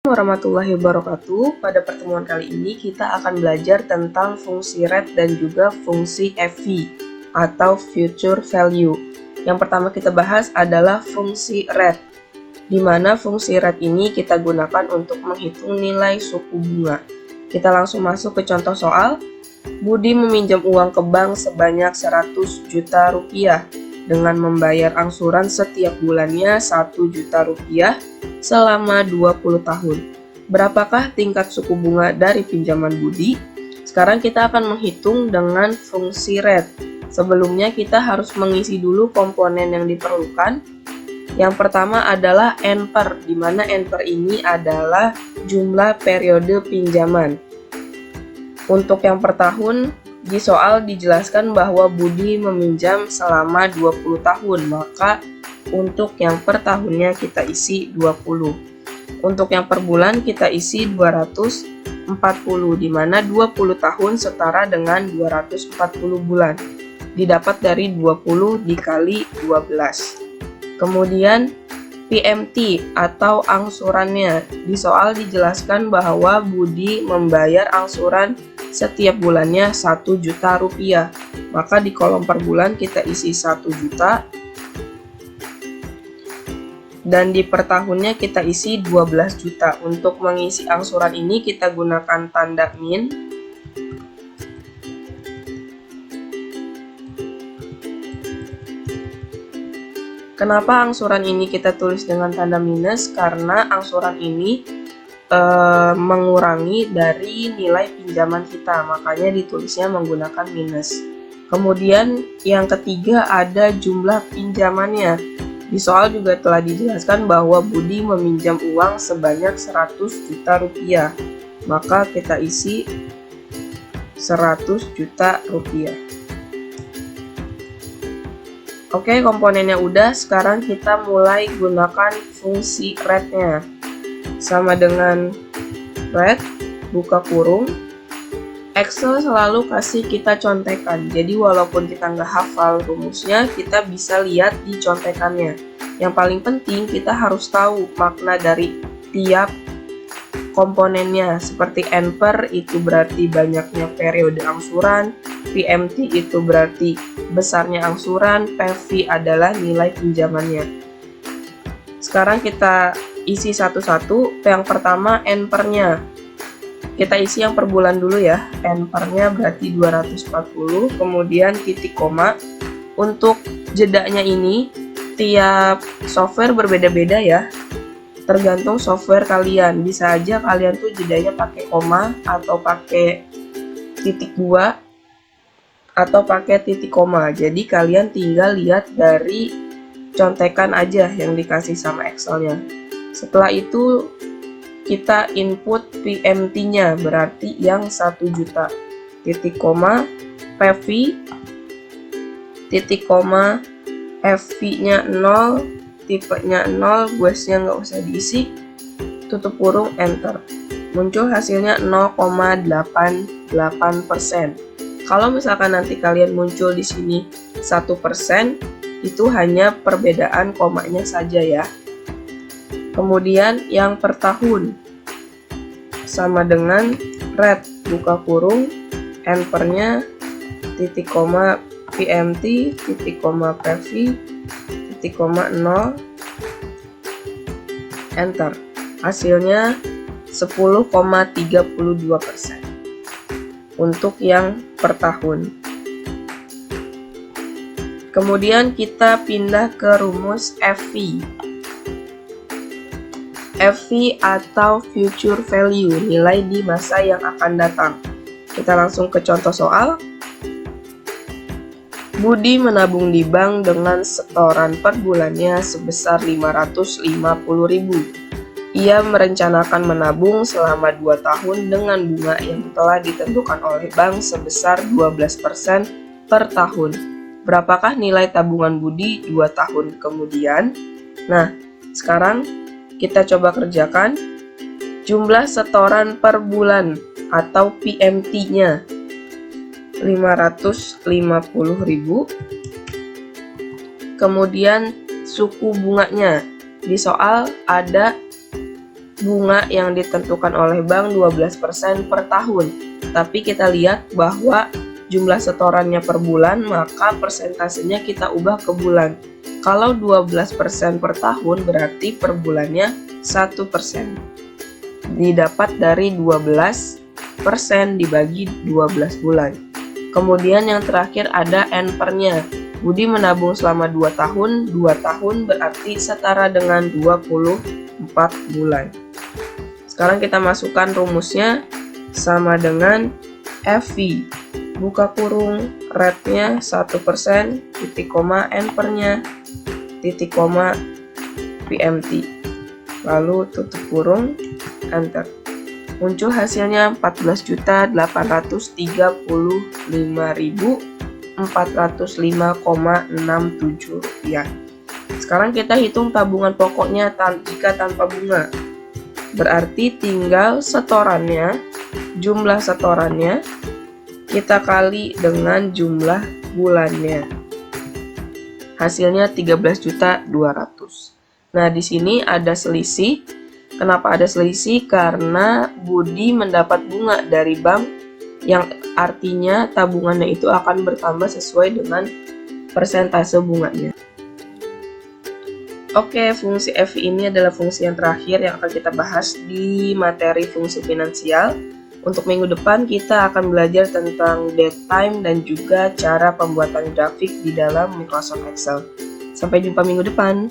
warahmatullahi wabarakatuh. Pada pertemuan kali ini kita akan belajar tentang fungsi rate dan juga fungsi FV atau future value. Yang pertama kita bahas adalah fungsi rate, di mana fungsi rate ini kita gunakan untuk menghitung nilai suku bunga. Kita langsung masuk ke contoh soal. Budi meminjam uang ke bank sebanyak 100 juta rupiah dengan membayar angsuran setiap bulannya 1 juta rupiah selama 20 tahun. Berapakah tingkat suku bunga dari pinjaman Budi? Sekarang kita akan menghitung dengan fungsi rate. Sebelumnya kita harus mengisi dulu komponen yang diperlukan. Yang pertama adalah N/per, di mana N/per ini adalah jumlah periode pinjaman. Untuk yang per tahun, di soal dijelaskan bahwa Budi meminjam selama 20 tahun, maka untuk yang per tahunnya kita isi 20. Untuk yang per bulan kita isi 240, di mana 20 tahun setara dengan 240 bulan. Didapat dari 20 dikali 12. Kemudian PMT atau angsurannya. Di soal dijelaskan bahwa Budi membayar angsuran setiap bulannya 1 juta rupiah. Maka di kolom per bulan kita isi 1 juta. Dan di per tahunnya kita isi 12 juta. Untuk mengisi angsuran ini kita gunakan tanda min. Kenapa angsuran ini kita tulis dengan tanda minus? Karena angsuran ini mengurangi dari nilai pinjaman kita, makanya ditulisnya menggunakan minus. Kemudian yang ketiga ada jumlah pinjamannya. Di soal juga telah dijelaskan bahwa Budi meminjam uang sebanyak 100 juta rupiah. Maka kita isi 100 juta rupiah. Oke, komponennya udah. Sekarang kita mulai gunakan fungsi rate-nya. Sama dengan rate, buka kurung. Excel selalu kasih kita contekan, jadi walaupun kita nggak hafal rumusnya, kita bisa lihat di contekannya. Yang paling penting kita harus tahu makna dari tiap komponennya, seperti N/per itu berarti banyaknya periode angsuran, PMT itu berarti besarnya angsuran, PV adalah nilai pinjamannya. Sekarang kita isi satu-satu. Yang pertama N/per-nya. Kita isi yang per bulan dulu ya. N/per-nya berarti 240, kemudian titik koma. Untuk jedanya ini, tiap software berbeda-beda ya. Tergantung software kalian. Bisa aja kalian tuh jedanya pakai koma, atau pakai titik 2, atau pakai titik koma. Jadi kalian tinggal lihat dari contekan aja yang dikasih sama Excel-nya. Setelah itu, kita input PMT-nya, berarti yang 1 juta. Titik koma, PV, titik koma, FV-nya 0, tipenya 0, guesnya nggak usah diisi, tutup kurung, enter. Muncul hasilnya 0,88%. Kalau misalkan nanti kalian muncul di sini 1%, itu hanya perbedaan komanya saja ya. Kemudian yang per tahun sama dengan rate, buka kurung, N/per-nya, titik koma PMT, titik koma PV, titik koma 0, enter. Hasilnya 10,32% untuk yang per tahun. Kemudian kita pindah ke rumus FV. FV atau future value, nilai di masa yang akan datang. Kita langsung ke contoh soal. Budi menabung di bank dengan setoran per bulannya sebesar 550.000. Ia merencanakan menabung selama 2 tahun dengan bunga yang telah ditentukan oleh bank sebesar 12% per tahun. Berapakah nilai tabungan Budi 2 tahun kemudian? Nah, sekarang kita coba kerjakan. Jumlah setoran per bulan atau PMT-nya 550.000. Kemudian suku bunganya. Di soal ada bunga yang ditentukan oleh bank 12% per tahun. Tapi kita lihat bahwa jumlah setorannya per bulan, maka persentasenya kita ubah ke bulan. Kalau 12% per tahun berarti per bulannya 1%. Didapat dari 12% dibagi 12 bulan. Kemudian yang terakhir ada N/nya. Budi menabung selama 2 tahun, 2 tahun berarti setara dengan 24 bulan. Sekarang kita masukkan rumusnya sama dengan FV. Buka kurung, rate-nya 1%, titik koma, N/nya, titik koma, PMT. Lalu tutup kurung, enter. Muncul hasilnya 14.835.405,67 rupiah. Sekarang kita hitung tabungan pokoknya jika tanpa bunga. Berarti tinggal setorannya, jumlah setorannya kita kali dengan jumlah bulannya. Hasilnya 13.200.000. Nah, di sini ada selisih. Kenapa ada selisih? Karena Budi mendapat bunga dari bank yang artinya tabungannya itu akan bertambah sesuai dengan persentase bunganya. Oke, fungsi FI ini adalah fungsi yang terakhir yang akan kita bahas di materi fungsi finansial. Untuk minggu depan kita akan belajar tentang date time dan juga cara pembuatan grafik di dalam Microsoft Excel. Sampai jumpa minggu depan.